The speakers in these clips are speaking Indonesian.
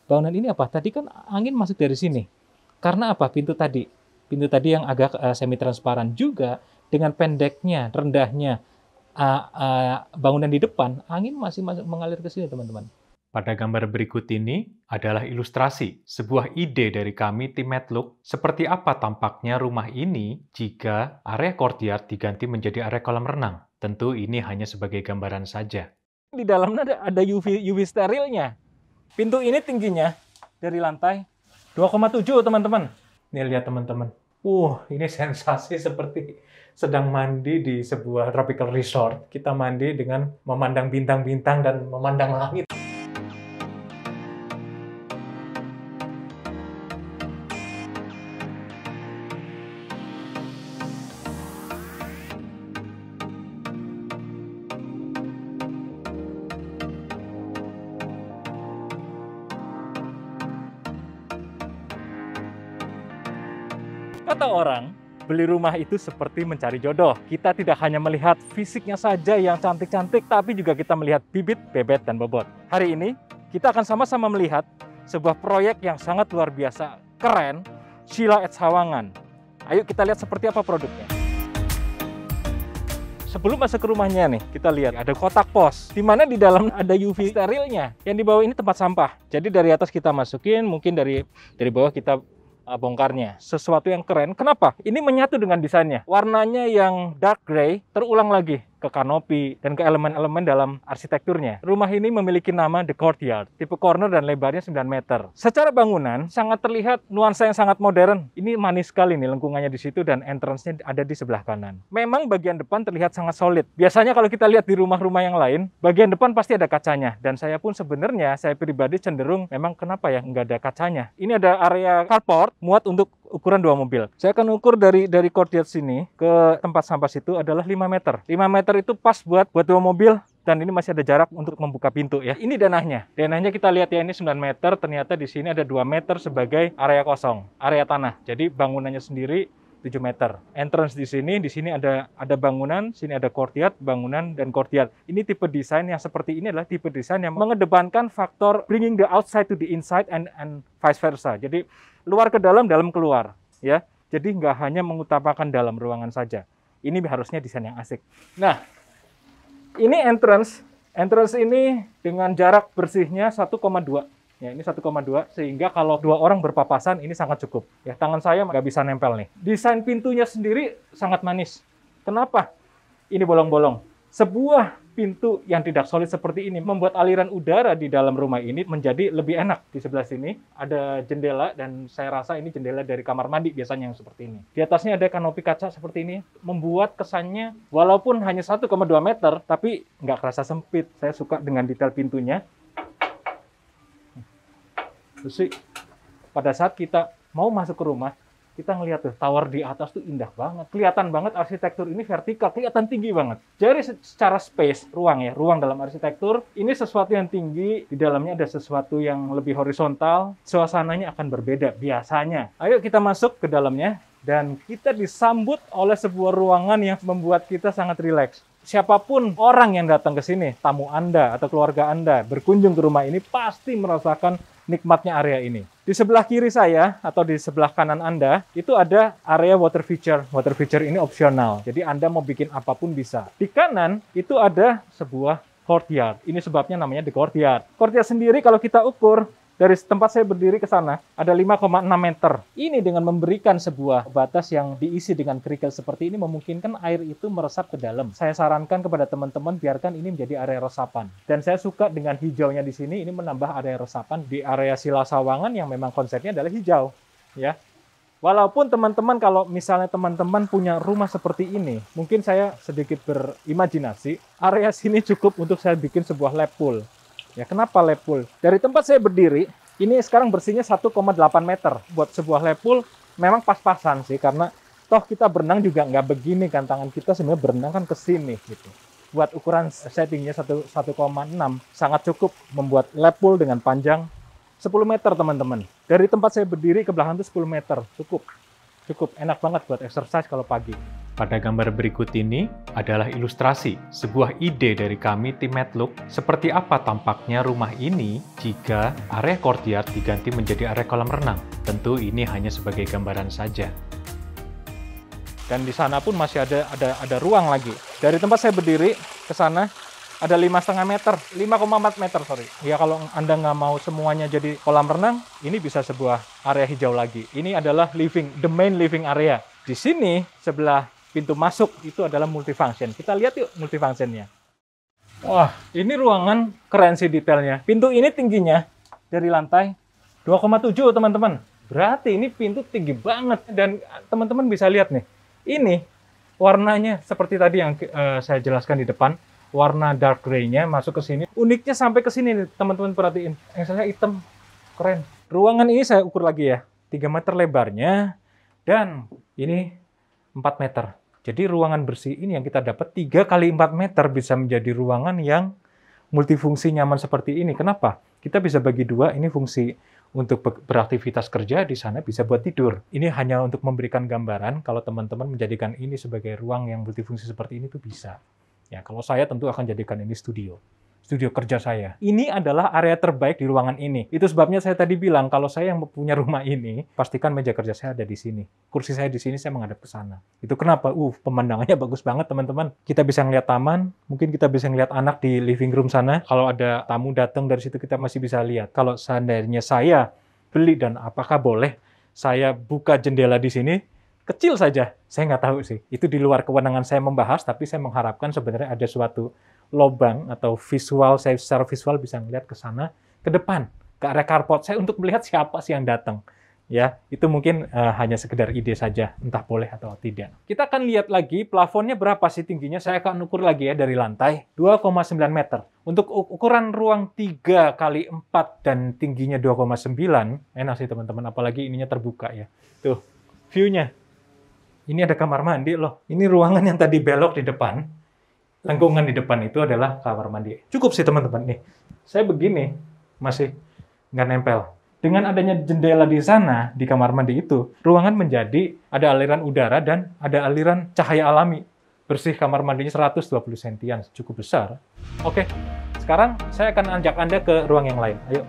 bangunan ini apa? Tadi kan angin masuk dari sini. Karena apa? Pintu tadi yang agak semi transparan juga dengan pendeknya, rendahnya bangunan di depan, angin masih mengalir ke sini, teman-teman. Pada gambar berikut ini adalah ilustrasi sebuah ide dari kami tim Matlook seperti apa tampaknya rumah ini jika area courtyard diganti menjadi area kolam renang. Tentu ini hanya sebagai gambaran saja. Di dalamnya ada UV sterilnya. Pintu ini tingginya dari lantai 2,7, teman-teman. Nih lihat, teman-teman. Ini sensasi seperti sedang mandi di sebuah tropical resort. Kita mandi dengan memandang bintang-bintang dan memandang langit. Kata orang, beli rumah itu seperti mencari jodoh. Kita tidak hanya melihat fisiknya saja yang cantik-cantik, tapi juga kita melihat bibit, bebet, dan bobot. Hari ini, kita akan sama-sama melihat sebuah proyek yang sangat luar biasa, keren, Sheila at Sawangan. Ayo kita lihat seperti apa produknya. Sebelum masuk ke rumahnya nih, kita lihat ada kotak pos, di mana di dalam ada UV sterilnya. Yang di bawah ini tempat sampah. Jadi dari atas kita masukin, mungkin dari bawah kita bongkarnya. Sesuatu yang keren. Kenapa? Ini menyatu dengan desainnya. Warnanya yang dark gray terulang lagi ke kanopi dan ke elemen-elemen dalam arsitekturnya. Rumah ini memiliki nama The Courtyard. Tipe corner dan lebarnya 9 meter. Secara bangunan sangat terlihat nuansa yang sangat modern. Ini manis sekali nih lengkungannya di situ dan entrance-nya ada di sebelah kanan. Memang bagian depan terlihat sangat solid. Biasanya kalau kita lihat di rumah-rumah yang lain, bagian depan pasti ada kacanya. Dan saya pun sebenarnya, saya pribadi cenderung memang kenapa ya nggak ada kacanya. Ini ada area carport muat untuk ukuran 2 mobil. Saya akan ukur dari courtyard sini ke tempat sampah situ adalah 5 meter. 5 meter itu pas buat 2 mobil dan ini masih ada jarak untuk membuka pintu ya. Ini danahnya. Danahnya kita lihat ya, ini 9 meter, ternyata di sini ada 2 meter sebagai area kosong, area tanah. Jadi bangunannya sendiri 7 meter. Entrance di sini ada bangunan, sini ada courtyard, bangunan dan courtyard. Ini tipe desain yang seperti ini adalah tipe desain yang mengedepankan faktor bringing the outside to the inside and vice versa. Jadi luar ke dalam, dalam keluar, ya. Jadi nggak hanya mengutamakan dalam ruangan saja. Ini harusnya desain yang asik. Nah, ini entrance. Entrance ini dengan jarak bersihnya 1,2. Ya, ini 1,2 sehingga kalau 2 orang berpapasan ini sangat cukup. Ya, tangan saya nggak bisa nempel nih. Desain pintunya sendiri sangat manis. Kenapa? Ini bolong-bolong. Sebuah pintu yang tidak solid seperti ini membuat aliran udara di dalam rumah ini menjadi lebih enak. Di sebelah sini ada jendela dan saya rasa ini jendela dari kamar mandi biasanya yang seperti ini. Di atasnya ada kanopi kaca seperti ini, membuat kesannya walaupun hanya 1,2 meter, tapi nggak kerasa sempit. Saya suka dengan detail pintunya. Terus sih, pada saat kita mau masuk ke rumah, kita ngelihat tuh tower di atas tuh indah banget. Kelihatan banget arsitektur ini vertikal, kelihatan tinggi banget. Jadi secara space, ruang dalam arsitektur, ini sesuatu yang tinggi, di dalamnya ada sesuatu yang lebih horizontal, suasananya akan berbeda biasanya. Ayo kita masuk ke dalamnya, dan kita disambut oleh sebuah ruangan yang membuat kita sangat rileks. Siapapun orang yang datang ke sini, tamu Anda atau keluarga Anda, berkunjung ke rumah ini pasti merasakan nikmatnya area ini. Di sebelah kiri saya atau di sebelah kanan Anda itu ada area water feature. Water feature ini opsional. Jadi Anda mau bikin apapun bisa. Di kanan itu ada sebuah courtyard. Ini sebabnya namanya The Courtyard. Courtyard sendiri kalau kita ukur dari tempat saya berdiri ke sana ada 5,6 meter. Ini dengan memberikan sebuah batas yang diisi dengan kerikil seperti ini memungkinkan air itu meresap ke dalam. Saya sarankan kepada teman-teman biarkan ini menjadi area resapan. Dan saya suka dengan hijaunya di sini, ini menambah area resapan di area Sheila Sawangan yang memang konsepnya adalah hijau, ya. Walaupun teman-teman kalau misalnya teman-teman punya rumah seperti ini, mungkin saya sedikit berimajinasi, area sini cukup untuk saya bikin sebuah lap pool. Ya, kenapa lap pool? Dari tempat saya berdiri, ini sekarang bersihnya 1,8 meter. Buat sebuah lap pool memang pas-pasan sih, karena toh kita berenang juga nggak begini kan, tangan kita sebenarnya berenang kan ke sini gitu. Buat ukuran settingnya 1,6, sangat cukup membuat lap pool dengan panjang 10 meter teman-teman. Dari tempat saya berdiri ke belakang itu 10 meter, cukup enak banget buat exercise kalau pagi. Pada gambar berikut ini adalah ilustrasi sebuah ide dari kami tim Medlook seperti apa tampaknya rumah ini jika area courtyard diganti menjadi area kolam renang. Tentu ini hanya sebagai gambaran saja. Dan di sana pun masih ada ruang lagi. Dari tempat saya berdiri ke sana ada 5,5 meter, 5,4 meter, sorry. Ya kalau Anda nggak mau semuanya jadi kolam renang, ini bisa sebuah area hijau lagi. Ini adalah the main living area. Di sini sebelah pintu masuk itu adalah multifunction. Kita lihat yuk multifunctionnya. Wah, ini ruangan keren sih detailnya. Pintu ini tingginya dari lantai 2,7 teman-teman. Berarti ini pintu tinggi banget. Dan teman-teman bisa lihat nih, ini warnanya seperti tadi yang saya jelaskan di depan. Warna dark gray-nya masuk ke sini. Uniknya sampai ke sini nih, teman-teman perhatiin. Yang saya hitam, keren. Ruangan ini saya ukur lagi ya. 3 meter lebarnya. Dan ini 4 meter. Jadi ruangan bersih ini yang kita dapat 3 kali 4 meter bisa menjadi ruangan yang multifungsi nyaman seperti ini. Kenapa? Kita bisa bagi dua, ini fungsi untuk beraktivitas kerja, di sana bisa buat tidur. Ini hanya untuk memberikan gambaran kalau teman-teman menjadikan ini sebagai ruang yang multifungsi seperti ini tuh bisa. Ya, kalau saya tentu akan jadikan ini studio kerja saya. Ini adalah area terbaik di ruangan ini. Itu sebabnya saya tadi bilang, kalau saya yang punya rumah ini, pastikan meja kerja saya ada di sini. Kursi saya di sini, saya menghadap ke sana. Itu kenapa? Pemandangannya bagus banget, teman-teman. Kita bisa ngeliat taman, mungkin kita bisa ngeliat anak di living room sana. Kalau ada tamu datang dari situ, kita masih bisa lihat. Kalau seandainya saya beli, dan apakah boleh saya buka jendela di sini, kecil saja. Saya nggak tahu sih. Itu di luar kewenangan saya membahas, tapi saya mengharapkan sebenarnya ada suatu lobang atau visual, saya secara visual bisa melihat ke sana, ke depan, ke area carport saya untuk melihat siapa sih yang datang. Ya, itu mungkin hanya sekedar ide saja, entah boleh atau tidak. Kita akan lihat lagi plafonnya berapa sih tingginya. Saya akan ukur lagi ya dari lantai, 2,9 meter. Untuk ukuran ruang 3 kali 4 dan tingginya 2,9, enak sih teman-teman, apalagi ininya terbuka ya. Tuh, view-nya. Ini ada kamar mandi loh. Ini ruangan yang tadi belok di depan. Lengkungan di depan itu adalah kamar mandi. Cukup sih teman-teman nih. Saya begini masih nggak nempel. Dengan adanya jendela di sana, di kamar mandi itu, ruangan menjadi ada aliran udara dan ada aliran cahaya alami. Bersih kamar mandinya 120 sentian, cukup besar. Oke, sekarang saya akan ajak Anda ke ruang yang lain. Ayo.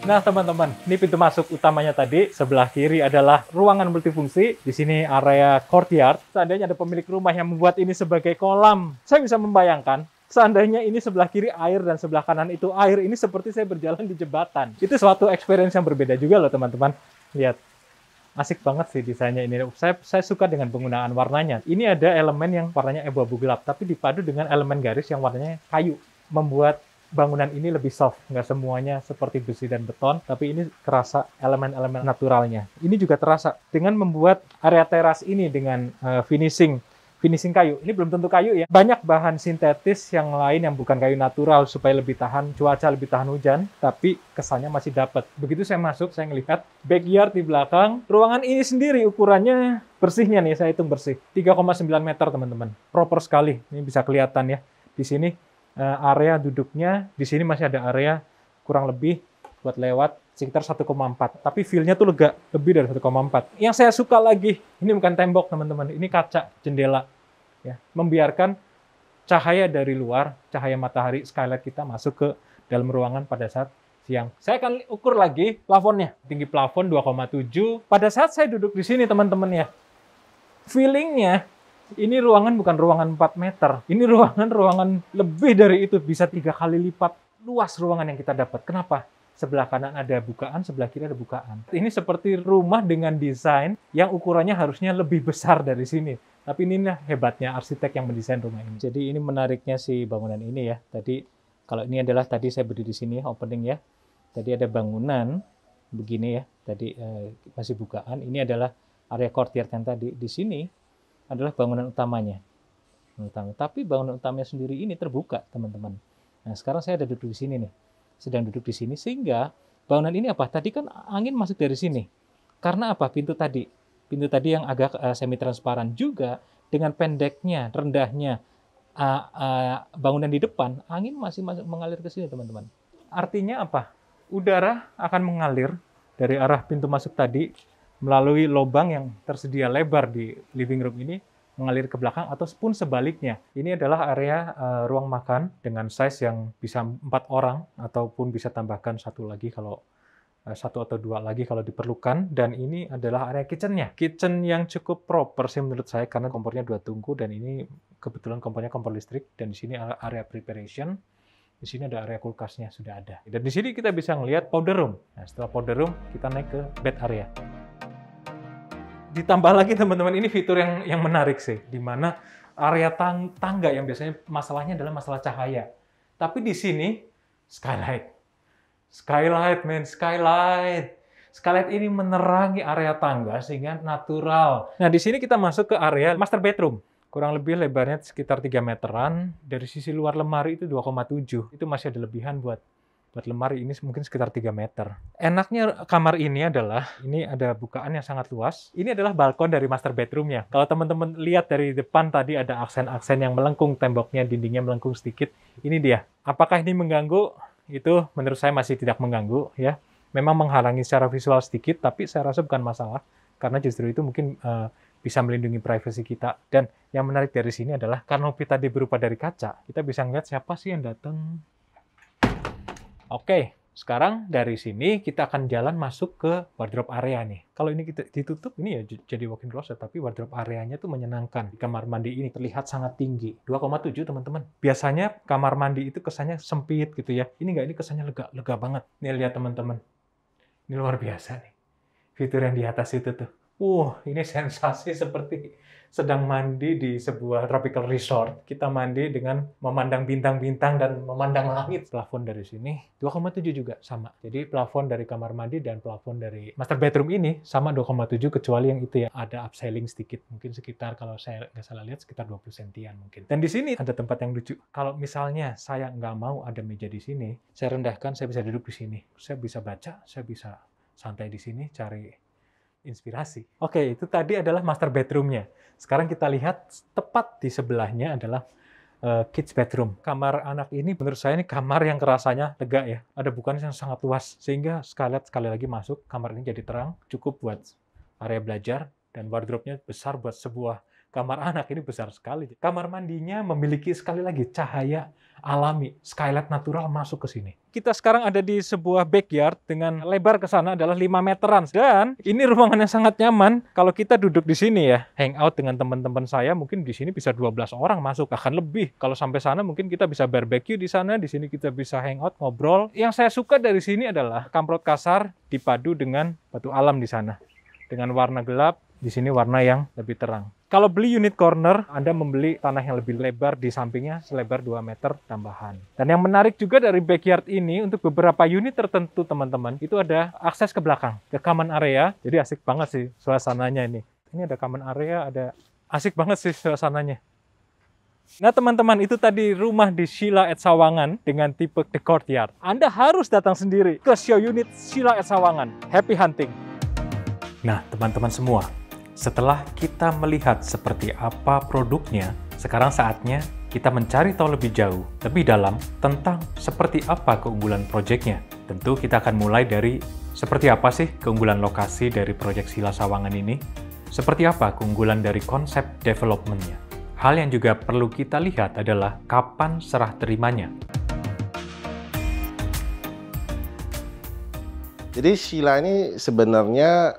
Nah, teman-teman, ini pintu masuk utamanya tadi. Sebelah kiri adalah ruangan multifungsi. Di sini area courtyard. Seandainya ada pemilik rumah yang membuat ini sebagai kolam, saya bisa membayangkan, seandainya ini sebelah kiri air dan sebelah kanan itu air, ini seperti saya berjalan di jembatan. Itu suatu experience yang berbeda juga loh, teman-teman. Lihat. Asik banget sih desainnya ini. Saya suka dengan penggunaan warnanya. Ini ada elemen yang warnanya abu-abu gelap, tapi dipadu dengan elemen garis yang warnanya kayu. Membuat bangunan ini lebih soft, nggak semuanya seperti besi dan beton, tapi ini terasa elemen-elemen naturalnya. Ini juga terasa dengan membuat area teras ini dengan finishing kayu. Ini belum tentu kayu ya. Banyak bahan sintetis yang lain yang bukan kayu natural supaya lebih tahan cuaca, lebih tahan hujan, tapi kesannya masih dapat. Begitu saya masuk, saya ngelihat backyard di belakang. Ruangan ini sendiri ukurannya bersihnya nih, saya hitung bersih. 3,9 meter, teman-teman. Proper sekali. Ini bisa kelihatan ya. Di sini area duduknya, di sini masih ada area kurang lebih buat lewat sekitar 1,4. Tapi feel-nya tuh lega, lebih dari 1,4. Yang saya suka lagi, ini bukan tembok teman-teman, ini kaca jendela. Ya, membiarkan cahaya dari luar, cahaya matahari skylight kita masuk ke dalam ruangan pada saat siang. Saya akan ukur lagi plafonnya. Tinggi plafon 2,7. Pada saat saya duduk di sini teman-teman ya, feeling-nya ini ruangan bukan ruangan 4 meter. Ini ruangan lebih dari itu. Bisa 3 kali lipat luas ruangan yang kita dapat. Kenapa? Sebelah kanan ada bukaan, sebelah kiri ada bukaan. Ini seperti rumah dengan desain yang ukurannya harusnya lebih besar dari sini. Tapi inilah hebatnya arsitek yang mendesain rumah ini. Jadi ini menariknya si bangunan ini ya. Tadi, kalau ini adalah tadi saya berdiri di sini, opening ya. Tadi ada bangunan begini ya. Tadi masih bukaan. Ini adalah area courtyard yang tadi. Di sini adalah bangunan utamanya. Tapi bangunan utamanya sendiri ini terbuka, teman-teman. Nah, sekarang saya ada duduk di sini nih. Sedang duduk di sini, sehingga bangunan ini apa? Tadi kan angin masuk dari sini. Karena apa? Pintu tadi yang agak semi transparan juga dengan pendeknya, rendahnya bangunan di depan, angin masih mengalir ke sini, teman-teman. Artinya apa? Udara akan mengalir dari arah pintu masuk tadi melalui lubang yang tersedia lebar di living room ini mengalir ke belakang ataupun sebaliknya. Ini adalah area ruang makan dengan size yang bisa 4 orang ataupun bisa tambahkan satu lagi kalau satu atau dua lagi kalau diperlukan. Dan ini adalah area kitchen-nya. Kitchen yang cukup proper sih menurut saya karena kompornya 2 tungku dan ini kebetulan kompornya kompor listrik. Dan di sini area preparation. Di sini ada area kulkasnya sudah ada. Dan di sini kita bisa melihat powder room. Nah, setelah powder room kita naik ke bed area. Ditambah lagi teman-teman, ini fitur yang menarik sih, di mana area tangga yang biasanya masalahnya adalah masalah cahaya. Tapi di sini skylight. Skylight, men, skylight. Skylight ini menerangi area tangga sehingga natural. Nah, di sini kita masuk ke area master bedroom. Kurang lebih lebarnya sekitar 3 meteran. Dari sisi luar lemari itu 2,7. Itu masih ada lebihan buat lemari ini mungkin sekitar 3 meter. Enaknya kamar ini adalah, ini ada bukaan yang sangat luas. Ini adalah balkon dari master bedroomnya. Kalau teman-teman lihat dari depan tadi ada aksen-aksen yang melengkung, temboknya, dindingnya melengkung sedikit. Ini dia. Apakah ini mengganggu? Itu menurut saya masih tidak mengganggu, ya. Memang menghalangi secara visual sedikit, tapi saya rasa bukan masalah. Karena justru itu mungkin bisa melindungi privasi kita. Dan yang menarik dari sini adalah kanopi tadi berupa dari kaca. Kita bisa ngeliat siapa sih yang datang. Oke, sekarang dari sini kita akan jalan masuk ke wardrobe area nih. Kalau ini kita ditutup, ini ya jadi walk-in closet, tapi wardrobe areanya tuh menyenangkan. Kamar mandi ini terlihat sangat tinggi, 2,7 teman-teman. Biasanya kamar mandi itu kesannya sempit gitu ya. Ini enggak, ini kesannya lega banget. Nih lihat teman-teman, ini luar biasa nih. Fitur yang di atas itu tuh. Ini sensasi seperti sedang mandi di sebuah tropical resort. Kita mandi dengan memandang bintang-bintang dan memandang langit. Plafon dari sini 2,7 juga sama. Jadi plafon dari kamar mandi dan plafon dari master bedroom ini sama 2,7 kecuali yang itu ya ada upscaling sedikit. Mungkin sekitar kalau saya nggak salah lihat sekitar 20 sentian mungkin. Dan di sini ada tempat yang lucu. Kalau misalnya saya nggak mau ada meja di sini, saya rendahkan, saya bisa duduk di sini. Saya bisa baca, saya bisa santai di sini cari inspirasi. Oke, itu tadi adalah master bedroom-nya. Sekarang kita lihat tepat di sebelahnya adalah kids bedroom. Kamar anak ini menurut saya ini kamar yang rasanya lega ya. Ada bukaan yang sangat luas sehingga sekali lagi masuk kamar ini jadi terang, cukup buat area belajar dan wardrobe-nya besar buat sebuah kamar anak ini besar sekali. Kamar mandinya memiliki sekali lagi cahaya alami, skylight natural masuk ke sini. Kita sekarang ada di sebuah backyard dengan lebar ke sana adalah 5 meteran. Dan ini ruangan yang sangat nyaman. Kalau kita duduk di sini ya, hangout dengan teman-teman saya, mungkin di sini bisa 12 orang masuk, akan lebih. Kalau sampai sana mungkin kita bisa barbecue di sana, di sini kita bisa hangout, ngobrol. Yang saya suka dari sini adalah kamprot kasar dipadu dengan batu alam di sana. Dengan warna gelap, di sini warna yang lebih terang. Kalau beli unit corner, Anda membeli tanah yang lebih lebar di sampingnya, selebar 2 meter tambahan. Dan yang menarik juga dari backyard ini, untuk beberapa unit tertentu teman-teman, itu ada akses ke belakang, ke common area. Jadi asik banget sih suasananya ini. Ini ada common area, ada asik banget sih suasananya. Nah teman-teman, itu tadi rumah di Sheila at Sawangan dengan tipe The Courtyard. Anda harus datang sendiri ke show unit Sheila at Sawangan. Happy hunting! Nah teman-teman semua, setelah kita melihat seperti apa produknya, sekarang saatnya kita mencari tahu lebih jauh, lebih dalam tentang seperti apa keunggulan proyeknya. Tentu kita akan mulai dari seperti apa sih keunggulan lokasi dari proyek Sheila Sawangan ini, seperti apa keunggulan dari konsep development-nya. Hal yang juga perlu kita lihat adalah kapan serah terimanya. Jadi Sheila ini sebenarnya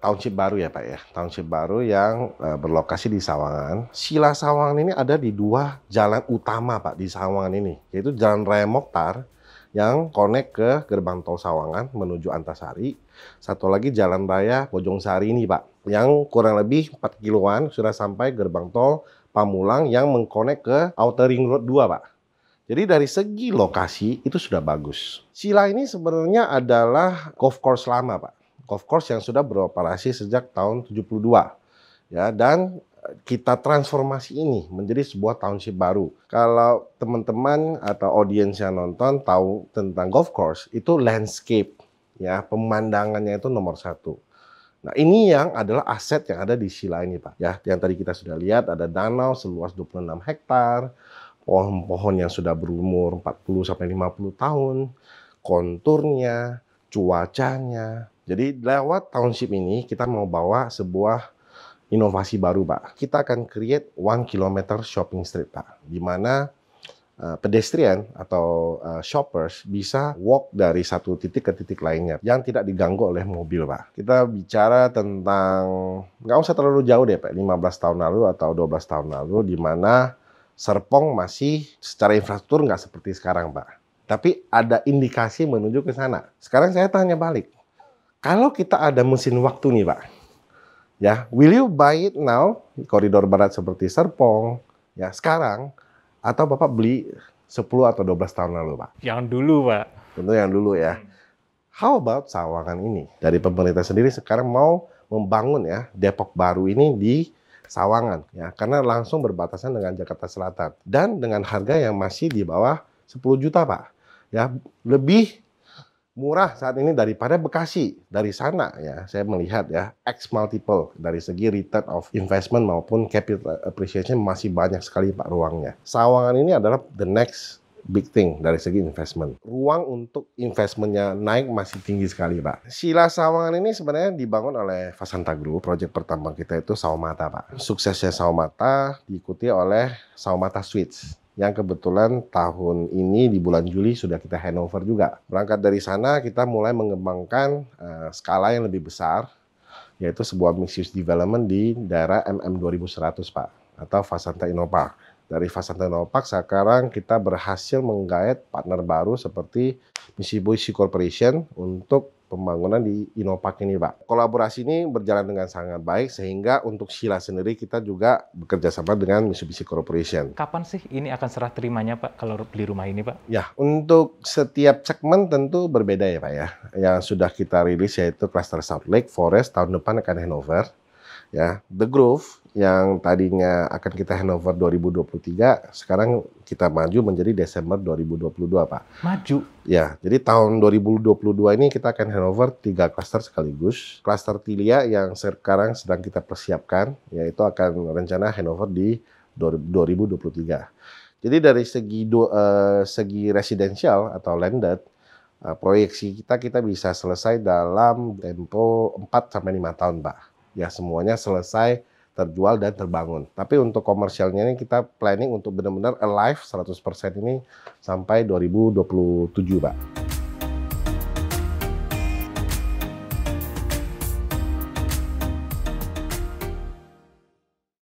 township baru ya Pak ya, township baru yang berlokasi di Sawangan. Sheila Sawangan ini ada di 2 jalan utama Pak di Sawangan ini, yaitu Jalan Raya Mokhtar yang connect ke gerbang tol Sawangan menuju Antasari. Satu lagi Jalan Raya Bojongsari ini Pak, yang kurang lebih 4 kiloan sudah sampai gerbang tol Pamulang yang mengkonek ke Outer Ring Road 2 Pak. Jadi dari segi lokasi itu sudah bagus. Sheila ini sebenarnya adalah golf course lama Pak. Golf course yang sudah beroperasi sejak tahun 72. Ya, dan kita transformasi ini menjadi sebuah township baru. Kalau teman-teman atau audiens yang nonton tahu tentang golf course, itu landscape. Ya, pemandangannya itu nomor 1. Nah, ini yang adalah aset yang ada di Sheila ini Pak. Ya, yang tadi kita sudah lihat ada danau seluas 26 hektar. Pohon-pohon yang sudah berumur 40-50 tahun, konturnya, cuacanya. Jadi lewat township ini kita mau bawa sebuah inovasi baru, Pak. Kita akan create 1 kilometer shopping street, Pak, di mana pedestrian atau shoppers bisa walk dari satu titik ke titik lainnya yang tidak diganggu oleh mobil, Pak. Kita bicara tentang, nggak usah terlalu jauh deh, Pak, 15 tahun lalu atau 12 tahun lalu, di mana Serpong masih secara infrastruktur nggak seperti sekarang, Pak. Tapi ada indikasi menuju ke sana. Sekarang saya tanya balik, kalau kita ada mesin waktu nih, Pak, ya, will you buy it now, koridor barat seperti Serpong, ya sekarang, atau Bapak beli 10 atau 12 tahun lalu, Pak? Yang dulu, Pak. Tentu yang dulu ya. How about Sawangan ini? Dari pemerintah sendiri sekarang mau membangun ya Depok baru ini di Sawangan ya, karena langsung berbatasan dengan Jakarta Selatan dan dengan harga yang masih di bawah 10 juta, Pak. Ya, lebih murah saat ini daripada Bekasi. Dari sana ya, saya melihat ya, X multiple dari segi return of investment maupun capital appreciation masih banyak sekali, Pak, ruangnya. Sawangan ini adalah the next big thing dari segi investment. Ruang untuk investmentnya naik masih tinggi sekali, Pak. Sila Sawangan ini sebenarnya dibangun oleh Fasanta Group. Proyek pertama kita itu Saumata, Pak. Suksesnya Saumata diikuti oleh Saumata Suites, yang kebetulan tahun ini di bulan Juli sudah kita handover juga. Berangkat dari sana kita mulai mengembangkan skala yang lebih besar, yaitu sebuah mixed use development di daerah MM 2100, Pak, atau Fasanta Innopark. Dari Fasanta Innopark sekarang kita berhasil menggait partner baru seperti Mitsubishi Corporation untuk pembangunan di Innopark ini, Pak. Kolaborasi ini berjalan dengan sangat baik sehingga untuk Sila sendiri kita juga bekerja sama dengan Mitsubishi Corporation. Kapan sih ini akan serah terimanya, Pak, kalau beli rumah ini, Pak? Ya, untuk setiap segmen tentu berbeda ya, Pak ya. Yang sudah kita rilis yaitu cluster South Lake Forest tahun depan akan handover. Ya, The Grove yang tadinya akan kita handover 2023, sekarang kita maju menjadi Desember 2022, Pak. Maju? Ya, jadi tahun 2022 ini kita akan handover 3 klaster sekaligus. Klaster Tilia yang sekarang sedang kita persiapkan, yaitu akan rencana handover di 2023. Jadi dari segi residensial atau landed, proyeksi kita bisa selesai dalam tempo 4-5 tahun, Pak. Ya, semuanya selesai, terjual dan terbangun. Tapi untuk komersialnya ini kita planning untuk benar-benar alive 100% ini sampai 2027, Pak.